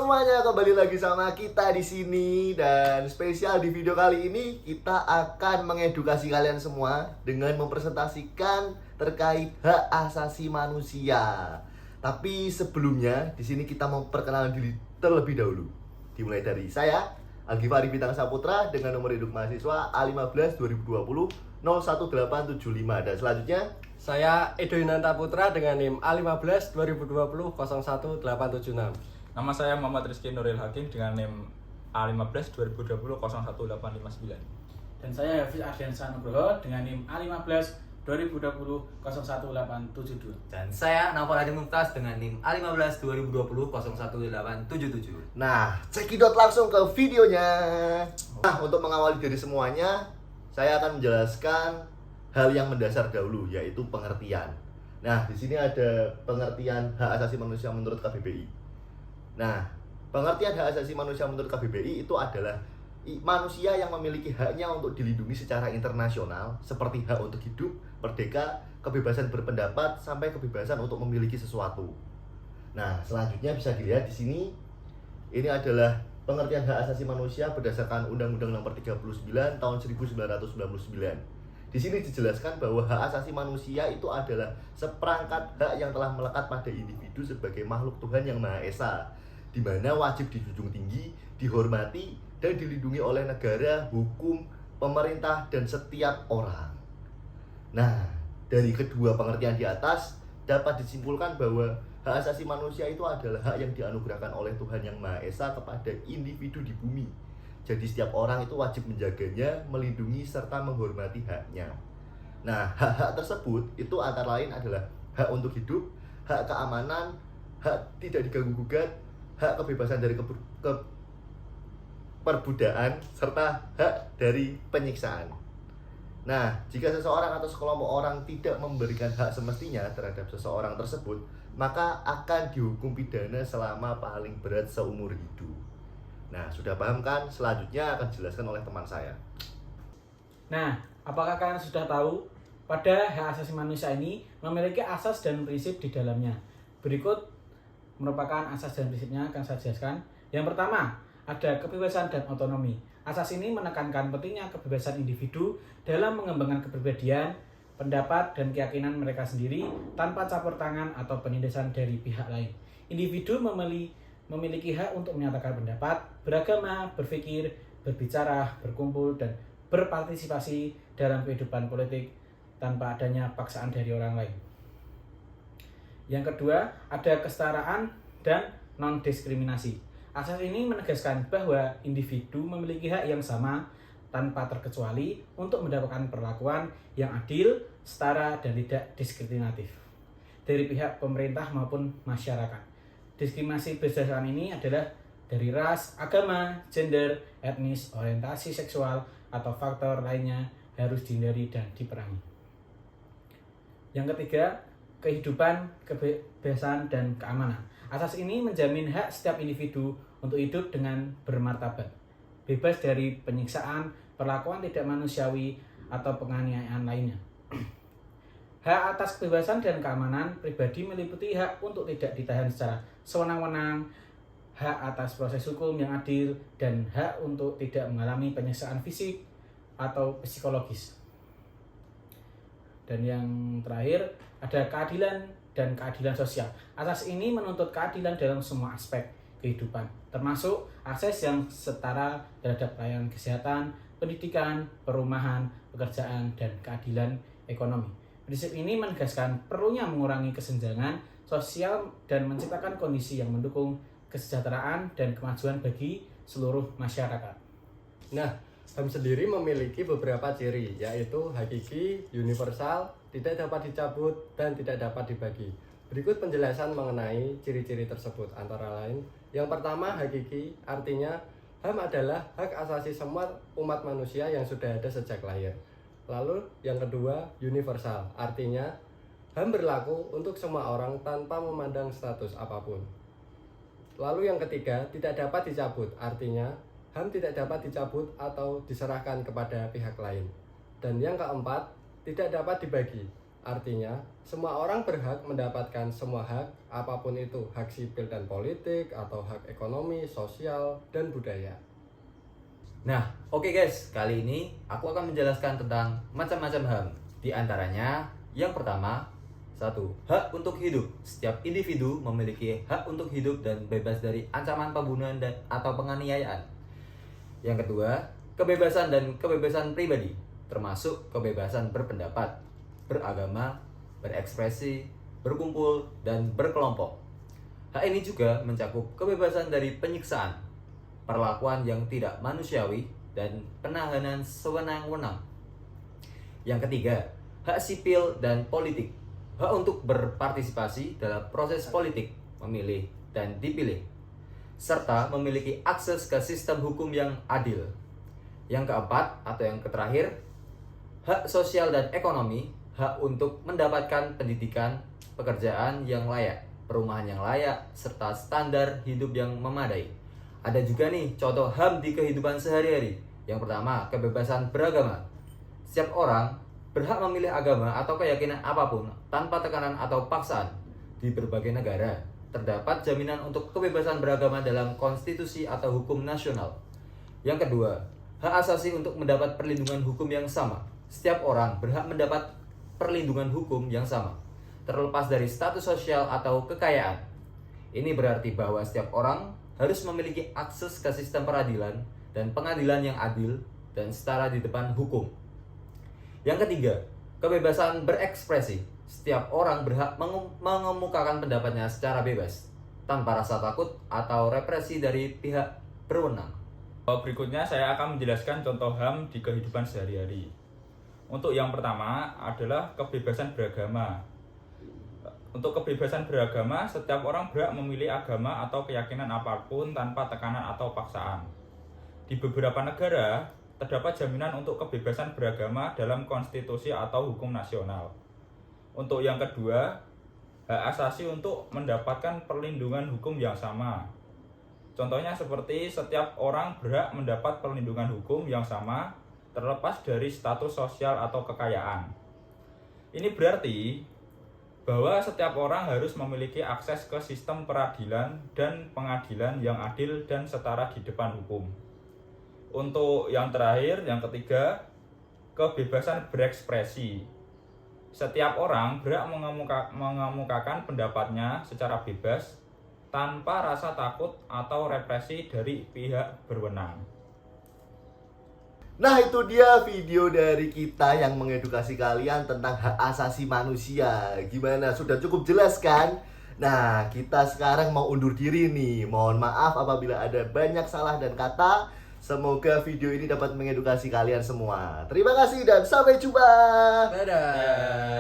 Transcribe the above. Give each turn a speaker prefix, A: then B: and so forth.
A: semuanya, kembali lagi sama kita di sini dan spesial di video kali ini kita akan mengedukasi kalian semua dengan mempresentasikan terkait hak asasi manusia. Tapi sebelumnya di sini kita mau perkenalan diri terlebih dahulu. Dimulai dari saya, Algifari Bintang Saputra dengan nomor induk mahasiswa A15 2020 01875 dan selanjutnya
B: Saya Edo Yunanta Putra dengan NIM A15 2020 01876.
C: Nama saya Muhammad Rizky Nuril Hakim dengan NIM A15 2020 01859.
D: Dan saya Hafiz Ardiansyah Nugroho dengan NIM A15 2020 01872.
E: Dan saya Naufal Hadi Mumtaz dengan NIM A15 2020 01877.
A: Nah, cekidot langsung ke videonya. Nah, untuk mengawali dari semuanya, saya akan menjelaskan hal yang mendasar dahulu, yaitu pengertian. Nah, di sini ada pengertian hak asasi manusia menurut KBBI. Nah, pengertian hak asasi manusia menurut KBBI itu adalah manusia yang memiliki haknya untuk dilindungi secara internasional, seperti hak untuk hidup, merdeka, kebebasan berpendapat, sampai kebebasan untuk memiliki sesuatu. Nah, selanjutnya bisa dilihat di sini. Ini adalah pengertian hak asasi manusia berdasarkan Undang-Undang Nomor 39 Tahun 1999. Di sini dijelaskan bahwa hak asasi manusia itu adalah seperangkat hak yang telah melekat pada individu sebagai makhluk Tuhan yang Maha Esa, di mana wajib dijunjung tinggi, dihormati, dan dilindungi oleh negara, hukum, pemerintah, dan setiap orang. Nah, dari kedua pengertian di atas dapat disimpulkan bahwa hak asasi manusia itu adalah hak yang dianugerahkan oleh Tuhan yang Maha Esa kepada individu di bumi. Jadi setiap orang itu wajib menjaganya, melindungi, serta menghormati haknya. Nah, hak-hak tersebut itu antara lain adalah hak untuk hidup, hak keamanan, hak tidak diganggu-gugat, hak kebebasan dari perbudakan, serta hak dari penyiksaan. Nah, jika seseorang atau sekelompok orang tidak memberikan hak semestinya terhadap seseorang tersebut, maka akan dihukum pidana selama paling berat seumur hidup. Nah, sudah paham kan? Selanjutnya akan dijelaskan oleh teman saya.
D: Nah, apakah kalian sudah tahu pada hak asasi manusia ini memiliki asas dan prinsip di dalamnya? Berikut merupakan asas dan prinsipnya akan saya jelaskan. Yang pertama, ada kebebasan dan otonomi. Asas ini menekankan pentingnya kebebasan individu dalam mengembangkan kepribadian, pendapat, dan keyakinan mereka sendiri tanpa campur tangan atau penindasan dari pihak lain. Individu memiliki hak untuk menyatakan pendapat, beragama, berpikir, berbicara, berkumpul, dan berpartisipasi dalam kehidupan politik tanpa adanya paksaan dari orang lain. Yang kedua, ada kesetaraan dan non-diskriminasi. Asas ini menegaskan bahwa individu memiliki hak yang sama tanpa terkecuali untuk mendapatkan perlakuan yang adil, setara, dan tidak diskriminatif dari pihak pemerintah maupun masyarakat. Diskriminasi berdasarkan ini adalah dari ras, agama, gender, etnis, orientasi seksual, atau faktor lainnya harus dihindari dan diperangi. Yang ketiga, kehidupan, kebebasan, dan keamanan. Asas ini menjamin hak setiap individu untuk hidup dengan bermartabat, bebas dari penyiksaan, perlakuan tidak manusiawi, atau penganiayaan lainnya. Hak atas kebebasan dan keamanan pribadi meliputi hak untuk tidak ditahan secara sewenang-wenang, hak atas proses hukum yang adil, dan hak untuk tidak mengalami penyiksaan fisik atau psikologis. Dan yang terakhir, ada keadilan dan keadilan sosial. Asas ini menuntut keadilan dalam semua aspek kehidupan, termasuk akses yang setara terhadap layanan kesehatan, pendidikan, perumahan, pekerjaan, dan keadilan ekonomi. Prinsip ini menegaskan perlunya mengurangi kesenjangan sosial dan menciptakan kondisi yang mendukung kesejahteraan dan kemajuan bagi seluruh masyarakat.
B: Nah, HAM sendiri memiliki beberapa ciri, yaitu hakiki, universal, tidak dapat dicabut, dan tidak dapat dibagi. Berikut penjelasan mengenai ciri-ciri tersebut, antara lain. Yang pertama, hakiki, artinya HAM adalah hak asasi semua umat manusia yang sudah ada sejak lahir. Lalu yang kedua, universal, artinya HAM berlaku untuk semua orang tanpa memandang status apapun. Lalu yang ketiga, tidak dapat dicabut, artinya HAM tidak dapat dicabut atau diserahkan kepada pihak lain. Dan yang keempat, tidak dapat dibagi, Artinya, semua orang berhak mendapatkan semua hak, apapun itu, hak sipil dan politik, atau hak ekonomi, sosial, dan budaya.
E: Nah, oke guys, kali ini aku akan menjelaskan tentang macam-macam HAM. Di antaranya, yang pertama, 1. Hak untuk hidup. Setiap individu memiliki hak untuk hidup dan bebas dari ancaman pembunuhan dan atau penganiayaan. Yang kedua, kebebasan dan kebebasan pribadi, termasuk kebebasan berpendapat, beragama, berekspresi, berkumpul, dan berkelompok. Hak ini juga mencakup kebebasan dari penyiksaan, perlakuan yang tidak manusiawi, dan penahanan sewenang-wenang. Yang ketiga, hak sipil dan politik, hak untuk berpartisipasi dalam proses politik, memilih dan dipilih, serta memiliki akses ke sistem hukum yang adil. Yang keempat atau yang terakhir, hak sosial dan ekonomi, hak untuk mendapatkan pendidikan, pekerjaan yang layak, perumahan yang layak, serta standar hidup yang memadai. Ada juga nih contoh HAM di kehidupan sehari-hari. Yang pertama, kebebasan beragama. Setiap orang berhak memilih agama atau keyakinan apapun tanpa tekanan atau paksaan. Di berbagai negara, terdapat jaminan untuk kebebasan beragama dalam konstitusi atau hukum nasional. Yang kedua, hak asasi untuk mendapat perlindungan hukum yang sama. Setiap orang berhak mendapat perlindungan hukum yang sama, terlepas dari status sosial atau kekayaan. Ini berarti bahwa setiap orang harus memiliki akses ke sistem peradilan dan pengadilan yang adil dan setara di depan hukum. Yang ketiga, kebebasan berekspresi. Setiap orang berhak mengemukakan pendapatnya secara bebas, tanpa rasa takut atau represi dari pihak berwenang.
C: Berikutnya saya akan menjelaskan contoh HAM di kehidupan sehari-hari. Untuk yang pertama adalah kebebasan beragama. Untuk kebebasan beragama, setiap orang berhak memilih agama atau keyakinan apapun tanpa tekanan atau paksaan. Di beberapa negara, terdapat jaminan untuk kebebasan beragama dalam konstitusi atau hukum nasional. Untuk yang kedua, hak asasi untuk mendapatkan perlindungan hukum yang sama. Contohnya seperti setiap orang berhak mendapat perlindungan hukum yang sama terlepas dari status sosial atau kekayaan. Ini berarti bahwa setiap orang harus memiliki akses ke sistem peradilan dan pengadilan yang adil dan setara di depan hukum. Untuk yang terakhir, yang ketiga, kebebasan berekspresi. Setiap orang berhak mengemukakan pendapatnya secara bebas tanpa rasa takut atau represi dari pihak berwenang.
A: Nah, itu dia video dari kita yang mengedukasi kalian tentang hak asasi manusia. Gimana? Sudah cukup jelas kan? Nah, kita sekarang mau undur diri nih. Mohon maaf apabila ada banyak salah dan kata. Semoga video ini dapat mengedukasi kalian semua. Terima kasih dan sampai jumpa.
B: Dadah.